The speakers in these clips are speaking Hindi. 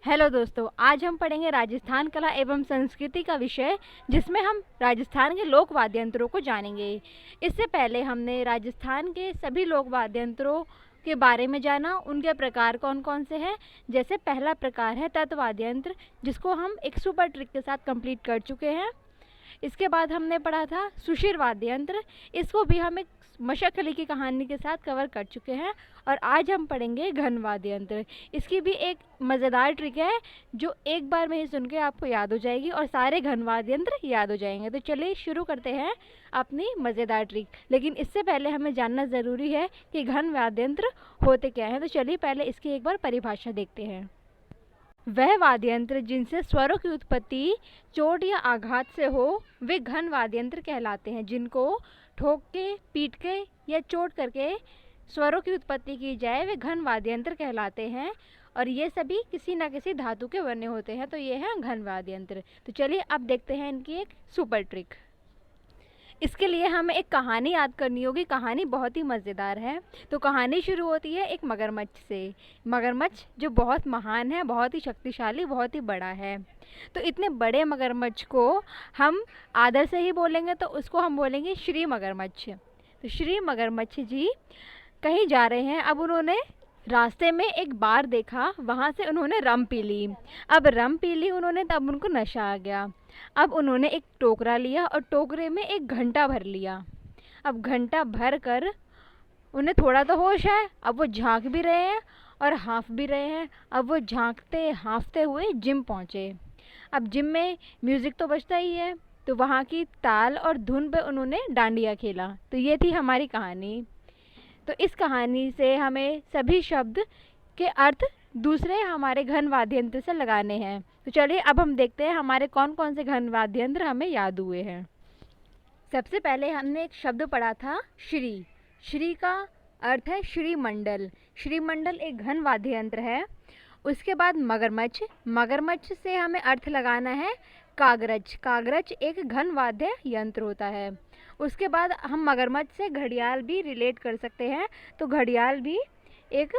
हेलो दोस्तों, आज हम पढ़ेंगे राजस्थान कला एवं संस्कृति का विषय, जिसमें हम राजस्थान के लोक वाद्य यंत्रों को जानेंगे। इससे पहले हमने राजस्थान के सभी लोक वाद्य यंत्रों के बारे में जाना, उनके प्रकार कौन कौन से हैं। जैसे पहला प्रकार है तत् वाद्य यंत्र, जिसको हम एक सुपर ट्रिक के साथ कंप्लीट कर चुके हैं। इसके बाद हमने पढ़ा था सुशिर वाद्य यंत्र, इसको भी हम एक मशक अली की कहानी के साथ कवर कर चुके हैं। और आज हम पढ़ेंगे घन वाद्य यंत्र। इसकी भी एक मज़ेदार ट्रिक है जो एक बार में ही सुन के आपको याद हो जाएगी और सारे घन वाद्य यंत्र याद हो जाएंगे। तो चलिए शुरू करते हैं अपनी मज़ेदार ट्रिक। लेकिन इससे पहले हमें जानना ज़रूरी है कि घन वाद्य यंत्र होते क्या हैं। तो चलिए पहले इसकी एक बार परिभाषा देखते हैं। वह वाद्य यंत्र जिनसे स्वरों की उत्पत्ति चोट या आघात से हो, वे घन वाद्य यंत्र कहलाते हैं। जिनको ठोक के, पीट के या चोट करके स्वरों की उत्पत्ति की जाए, वे घन वाद्य यंत्र कहलाते हैं। और ये सभी किसी न किसी धातु के बने होते हैं। तो ये हैं घन वाद्य यंत्र। तो चलिए अब देखते हैं इनकी एक सुपर ट्रिक। इसके लिए हमें एक कहानी याद करनी होगी। कहानी बहुत ही मज़ेदार है। तो कहानी शुरू होती है एक मगरमच्छ से। मगरमच्छ जो बहुत महान है, बहुत ही शक्तिशाली, बहुत ही बड़ा है। तो इतने बड़े मगरमच्छ को हम आदर से ही बोलेंगे, तो उसको हम बोलेंगे श्री मगरमच्छ। तो श्री मगरमच्छ जी कहीं जा रहे हैं। अब उन्होंने रास्ते में एक बार देखा, वहाँ से उन्होंने रम पी ली। अब रम पी ली उन्होंने, तब उनको नशा आ गया। अब उन्होंने एक टोकरा लिया और टोकरे में एक घंटा भर लिया। अब घंटा भर कर उन्हें थोड़ा तो होश है। अब वो झांक भी रहे हैं और हाँफ भी रहे हैं। अब वो झांकते हाँफते हुए जिम पहुँचे। अब जिम में म्यूज़िक तो बजता ही है, तो वहाँ की ताल और धुन पे उन्होंने डांडिया खेला। तो ये थी हमारी कहानी। तो इस कहानी से हमें सभी शब्द के अर्थ दूसरे हमारे घन वाद्य यंत्र से लगाने हैं। तो चलिए अब हम देखते हैं हमारे कौन कौन से घन वाद्य यंत्र हमें याद हुए हैं। सबसे पहले हमने एक शब्द पढ़ा था श्री। श्री का अर्थ है श्रीमंडल। श्रीमंडल एक घन वाद्य यंत्र है। उसके बाद मगरमच्छ। मगरमच्छ से हमें अर्थ लगाना है कागरच। कागरच एक घन वाद्य यंत्र होता है। उसके बाद हम मगरमच्छ से घड़ियाल भी रिलेट कर सकते हैं। तो घड़ियाल भी एक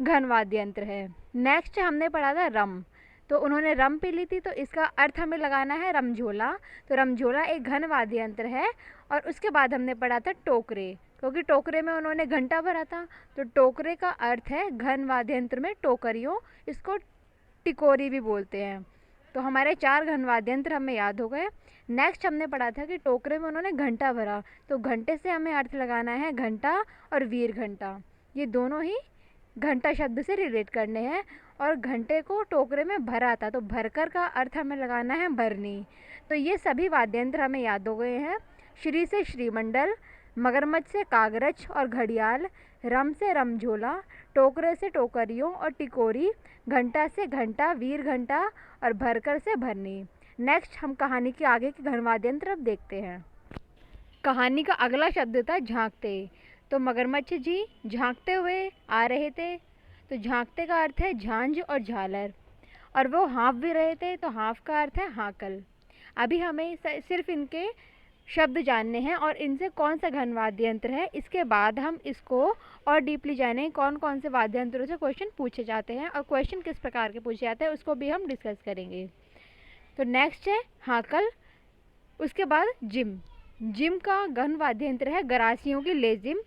घन वाद्य यंत्र है। नेक्स्ट हमने पढ़ा था रम। तो उन्होंने रम पी ली थी, तो इसका अर्थ हमें लगाना है रमझोला। तो रमझोला एक घन वाद्य यंत्र है। और उसके बाद हमने पढ़ा था टोकरे, क्योंकि टोकरे में उन्होंने घंटा भरा था। तो टोकरे का अर्थ है घन वाद्य यंत्र में टोकरियों, इसको टिकोरी भी बोलते हैं। तो हमारे 4 घन वाद्य यंत्र हमें याद हो गए। नेक्स्ट हमने पढ़ा था कि टोकरे में उन्होंने घंटा भरा। तो घंटे से हमें अर्थ लगाना है घंटा और वीर घंटा। ये दोनों ही घंटा शब्द से रिलेट करने हैं। और घंटे को टोकरे में भरा था, तो भरकर का अर्थ हमें लगाना है भरनी। तो ये सभी वाद्य यंत्र हमें याद हो गए हैं। श्री से श्रीमंडल, मगरमच्छ से कागरच और घड़ियाल, रम से रमझोला, टोकरे से टोकरियों और टिकोरी, घंटा से घंटा, वीर घंटा और भरकर से भरनी। नेक्स्ट हम कहानी के आगे के घन वाद्य यंत्र अब देखते हैं। कहानी का अगला शब्द था झांकते। तो मगरमच्छ जी झांकते हुए आ रहे थे। तो झांकते का अर्थ है झांझ और झालर। और वो हाँफ भी रहे थे, तो हाँफ का अर्थ है हाकल। अभी हमें सिर्फ इनके शब्द जानने हैं और इनसे कौन सा घन वाद्य यंत्र है। इसके बाद हम इसको और डीपली जानें, कौन कौन से वाद्य यंत्रों से क्वेश्चन पूछे जाते हैं और क्वेश्चन किस प्रकार के पूछे जाते हैं, उसको भी हम डिस्कस करेंगे। तो नेक्स्ट है हाकल। उसके बाद जिम। जिम का घन वाद्य यंत्र है गरासियों की लेजिम।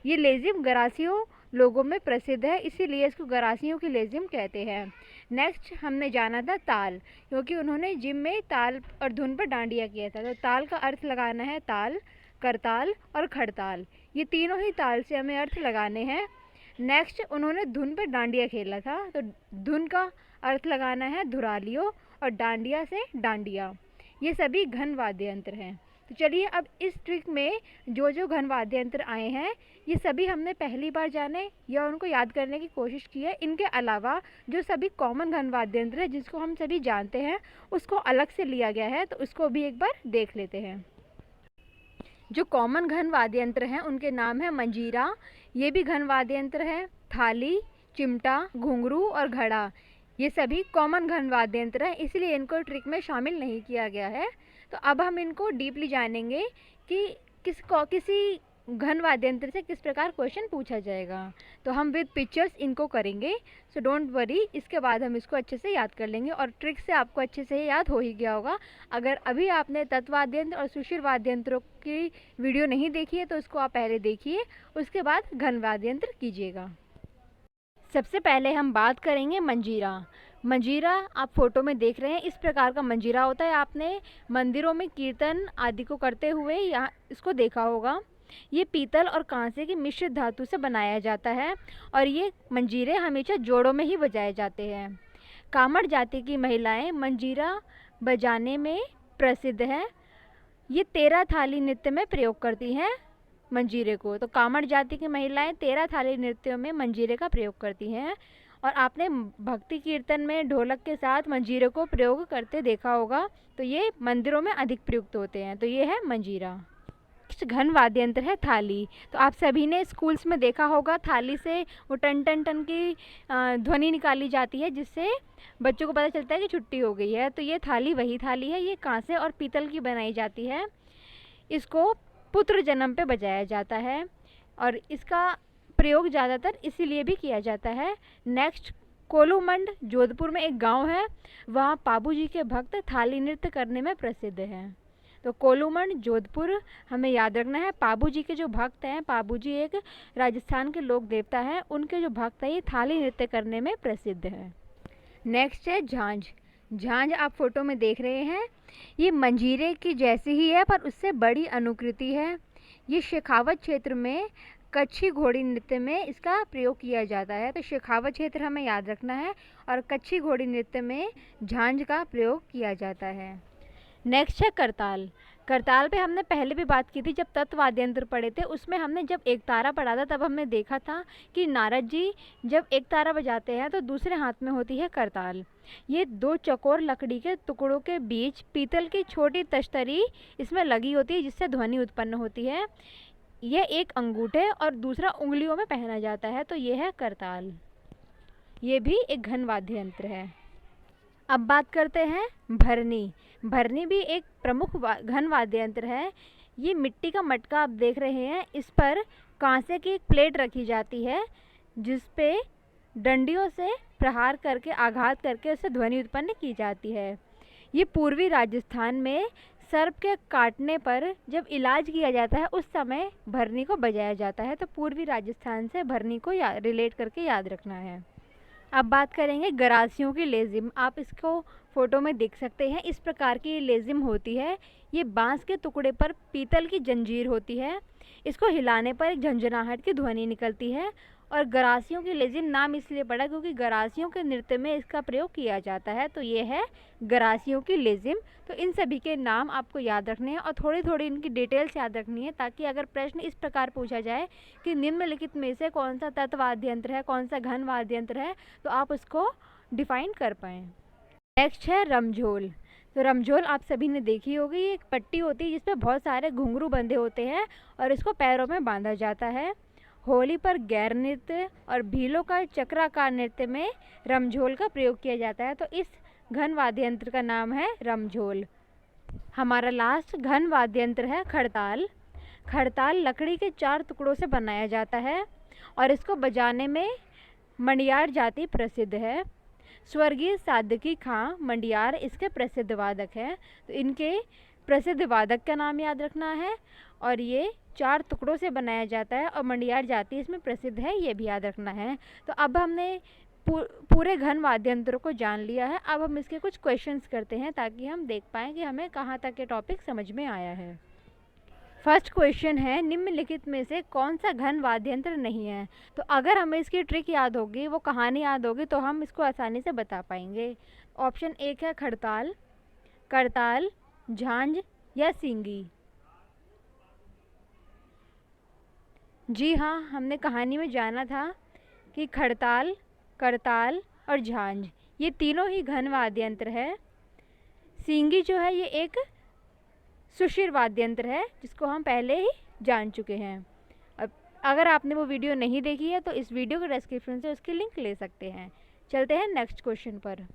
ये लेजिम गरासियों लोगों में प्रसिद्ध है, इसीलिए इसको गरासियों की लेजिम कहते हैं। नेक्स्ट हमने जाना था ताल, क्योंकि उन्होंने जिम में ताल और धुन पर डांडिया किया था। तो ताल का अर्थ लगाना है ताल, करताल और खड़ताल। ये तीनों ही ताल से हमें अर्थ लगाने हैं। नेक्स्ट उन्होंने धुन पर डांडिया खेला था। तो धुन का अर्थ लगाना है धुरालियों और डांडिया से डांडिया। ये सभी घन वाद्य यंत्र हैं। तो चलिए अब इस ट्रिक में जो जो घन वाद्य यंत्र आए हैं, ये सभी हमने पहली बार जाने या उनको याद करने की कोशिश की है। इनके अलावा जो सभी कॉमन घन वाद्य यंत्र है, जिसको हम सभी जानते हैं, उसको अलग से लिया गया है। तो उसको भी एक बार देख लेते हैं। जो कॉमन घन वाद्य यंत्र हैं उनके नाम है मंजीरा, ये भी घन वाद्य यंत्र है। थाली, चिमटा, घुंघरू और घड़ा, ये सभी कॉमन घन वाद्य यंत्र हैं, इसलिए इनको ट्रिक में शामिल नहीं किया गया है। तो अब हम इनको डीपली जानेंगे कि किसी घन वाद्य यंत्र से किस प्रकार क्वेश्चन पूछा जाएगा। तो हम विद पिक्चर्स इनको करेंगे, सो डोंट वरी। इसके बाद हम इसको अच्छे से याद कर लेंगे और ट्रिक से आपको अच्छे से याद हो ही गया होगा। अगर अभी आपने तत्व वाद्य यंत्र और सुषिर वाद्य यंत्रों की वीडियो नहीं देखी है तो उसको आप पहले देखिए, उसके बाद घन वाद्य यंत्र कीजिएगा। सबसे पहले हम बात करेंगे मंजीरा। मंजीरा आप फोटो में देख रहे हैं, इस प्रकार का मंजीरा होता है। आपने मंदिरों में कीर्तन आदि को करते हुए यहाँ इसको देखा होगा। ये पीतल और कांसे की मिश्रित धातु से बनाया जाता है और ये मंजीरे हमेशा जोड़ों में ही बजाए जाते हैं। कामड़ जाति की महिलाएं मंजीरा बजाने में प्रसिद्ध हैं। ये 13 थाली नृत्य में प्रयोग करती हैं मंजीरे को। तो कामड़ जाति की महिलाएं 13 थाली नृत्यों में मंजीरे का प्रयोग करती हैं और आपने भक्ति कीर्तन में ढोलक के साथ मंजीरे को प्रयोग करते देखा होगा। तो ये मंदिरों में अधिक प्रयुक्त होते हैं। तो ये है मंजीरा। घन वाद्य यंत्र है थाली। तो आप सभी ने स्कूल्स में देखा होगा, थाली से वो टन टन टन की ध्वनि निकाली जाती है जिससे बच्चों को पता चलता है कि छुट्टी हो गई है। तो ये थाली वही थाली है। ये कांसे और पीतल की बनाई जाती है। इसको पुत्र जन्म पे बजाया जाता है और इसका प्रयोग ज़्यादातर इसीलिए भी किया जाता है। नेक्स्ट, कोलूमंड जोधपुर में एक गांव है, वहाँ पाबूजी के भक्त थाली नृत्य करने में प्रसिद्ध हैं। तो कोलूमंड जोधपुर हमें याद रखना है। पाबूजी के जो भक्त हैं, पाबूजी एक राजस्थान के लोक देवता हैं, उनके जो भक्त हैं ये थाली नृत्य करने में प्रसिद्ध है। नेक्स्ट है झांझ। झांझ आप फोटो में देख रहे हैं, ये मंजीरे की जैसी ही है पर उससे बड़ी अनुकृति है। ये शेखावत क्षेत्र में कच्छी घोड़ी नृत्य में इसका प्रयोग किया जाता है। तो शेखावत क्षेत्र हमें याद रखना है और कच्छी घोड़ी नृत्य में झांझ का प्रयोग किया जाता है। नेक्स्ट है करताल। करताल पे हमने पहले भी बात की थी जब तत्व वाद्य यंत्र पढ़े थे। उसमें हमने जब एक तारा पढ़ा था तब हमने देखा था कि नारद जी जब एक तारा बजाते हैं तो दूसरे हाथ में होती है करताल। ये 2 चौकोर लकड़ी के टुकड़ों के बीच पीतल की छोटी तश्तरी इसमें लगी होती है जिससे ध्वनि उत्पन्न होती है। यह एक अंगूठे और दूसरा उंगलियों में पहना जाता है। तो ये है करताल। ये भी एक घन वाद्य यंत्र है। अब बात करते हैं भरनी। भरनी भी एक प्रमुख घन वाद्य यंत्र है। ये मिट्टी का मटका आप देख रहे हैं, इस पर कांसे की एक प्लेट रखी जाती है जिस पे डंडियों से प्रहार करके आघात करके उससे ध्वनि उत्पन्न की जाती है। ये पूर्वी राजस्थान में सर्प के काटने पर जब इलाज किया जाता है उस समय भरनी को बजाया जाता है। तो पूर्वी राजस्थान से भरनी को रिलेट करके याद रखना है। अब बात करेंगे गरासियों की लेजिम। आप इसको फोटो में देख सकते हैं, इस प्रकार की लेजिम होती है। ये बांस के टुकड़े पर पीतल की जंजीर होती है। इसको हिलाने पर एक झंझनाहट की ध्वनि निकलती है और गरासियों की लेजिम नाम इसलिए पड़ा क्योंकि गरासियों के नृत्य में इसका प्रयोग किया जाता है। तो ये है गरासियों की लेजिम। तो इन सभी के नाम आपको याद रखने हैं और थोड़ी थोड़ी इनकी डिटेल्स याद रखनी है ताकि अगर प्रश्न इस प्रकार पूछा जाए कि निम्नलिखित में से कौन सा तत्व वाद्य यंत्र है, कौन सा घन वाद्य यंत्र है, तो आप उसको डिफाइन कर पाएँ। नेक्स्ट है रमझोल। तो रमझोल आप सभी ने देखी होगी, ये एक पट्टी होती है जिसपे बहुत सारे घुंघरू बंधे होते हैं और इसको पैरों में बांधा जाता है। होली पर गैर नृत्य और भीलों का चक्राकार नृत्य में रमझोल का प्रयोग किया जाता है। तो इस घन वाद्य यंत्र का नाम है रमझोल। हमारा लास्ट घन वाद्य यंत्र है खड़ताल। खड़ताल लकड़ी के 4 टुकड़ों से बनाया जाता है और इसको बजाने में मंडियार जाति प्रसिद्ध है। स्वर्गीय सादकी खां मंडियार इसके प्रसिद्ध वादक हैं। तो इनके प्रसिद्ध वादक का नाम याद रखना है और ये 4 टुकड़ों से बनाया जाता है और मंडियार जाति इसमें प्रसिद्ध है, ये भी याद रखना है। तो अब हमने पूरे घन वाद्य यंत्रों को जान लिया है। अब हम इसके कुछ क्वेश्चंस करते हैं ताकि हम देख पाएँ कि हमें कहाँ तक ये टॉपिक समझ में आया है। फर्स्ट क्वेश्चन है, निम्नलिखित में से कौन सा घन वाद्य यंत्र नहीं है। तो अगर हमें इसकी ट्रिक याद होगी, वो कहानी याद होगी, तो हम इसको आसानी से बता पाएंगे। ऑप्शन 1 है खड़ताल, करताल, झांझ या सींगी। जी हाँ, हमने कहानी में जाना था कि खड़ताल, करताल और झांझ ये तीनों ही घन वाद्य यंत्र है। सींगी जो है ये एक सुषिर वाद्य यंत्र है जिसको हम पहले ही जान चुके हैं। अब अगर आपने वो वीडियो नहीं देखी है तो इस वीडियो के डिस्क्रिप्शन से उसकी लिंक ले सकते हैं। चलते हैं नेक्स्ट क्वेश्चन पर।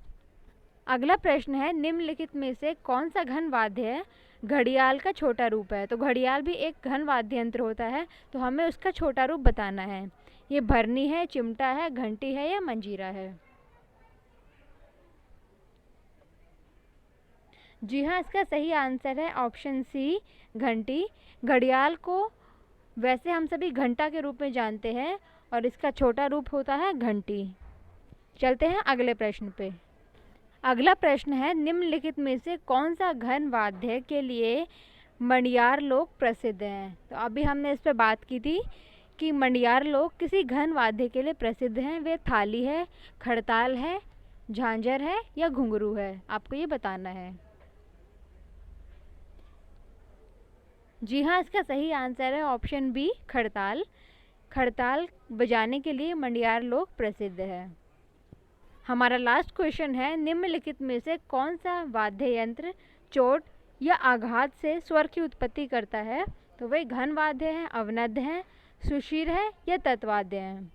अगला प्रश्न है, निम्नलिखित में से कौन सा घन वाद्य घड़ियाल का छोटा रूप है? तो घड़ियाल भी एक घन वाद्य यंत्र होता है, तो हमें उसका छोटा रूप बताना है। ये भरनी है, चिमटा है, घंटी है या मंजीरा है? जी हाँ, इसका सही आंसर है ऑप्शन सी, घंटी। घड़ियाल को वैसे हम सभी घंटा के रूप में जानते हैं और इसका छोटा रूप होता है घंटी। चलते हैं अगले प्रश्न पे। अगला प्रश्न है, निम्नलिखित में से कौन सा घन वाद्य के लिए मंडियार लोग प्रसिद्ध हैं? तो अभी हमने इस पर बात की थी कि मंडियार लोग किसी घन वाद्य के लिए प्रसिद्ध हैं। वे थाली है, खड़ताल है, झांझर है या घुंघरू है? आपको ये बताना है। जी हाँ, इसका सही आंसर है ऑप्शन बी, खड़ताल। खड़ताल बजाने के लिए मंडियार लोग प्रसिद्ध है। हमारा लास्ट क्वेश्चन है, निम्नलिखित में से कौन सा वाद्य यंत्र चोट या आघात से स्वर की उत्पत्ति करता है? तो वे घन वाद्य है, अवनद्ध है, सुशिर है या तत्वाद्य है?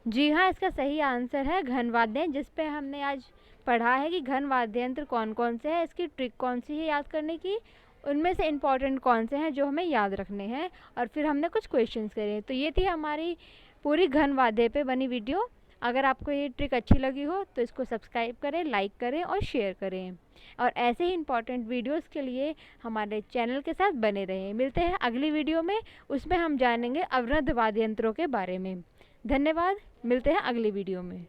जी हाँ, इसका सही आंसर है घन वाद्य, जिस पे हमने आज पढ़ा है कि घन वाद्य यंत्र कौन कौन से हैं, इसकी ट्रिक कौन सी है याद करने की, उनमें से इम्पॉर्टेंट कौन से हैं जो हमें याद रखने हैं, और फिर हमने कुछ क्वेश्चंस करे। तो ये थी हमारी पूरी घन वाद्य पे बनी वीडियो। अगर आपको ये ट्रिक अच्छी लगी हो तो इसको सब्सक्राइब करें, लाइक करें और शेयर करें, और ऐसे ही इम्पॉर्टेंट वीडियोस के लिए हमारे चैनल के साथ बने रहें। मिलते हैं अगली वीडियो में, उसमें हम जानेंगे अवनद्ध वाद्य यंत्रों के बारे में। धन्यवाद, मिलते हैं अगली वीडियो में।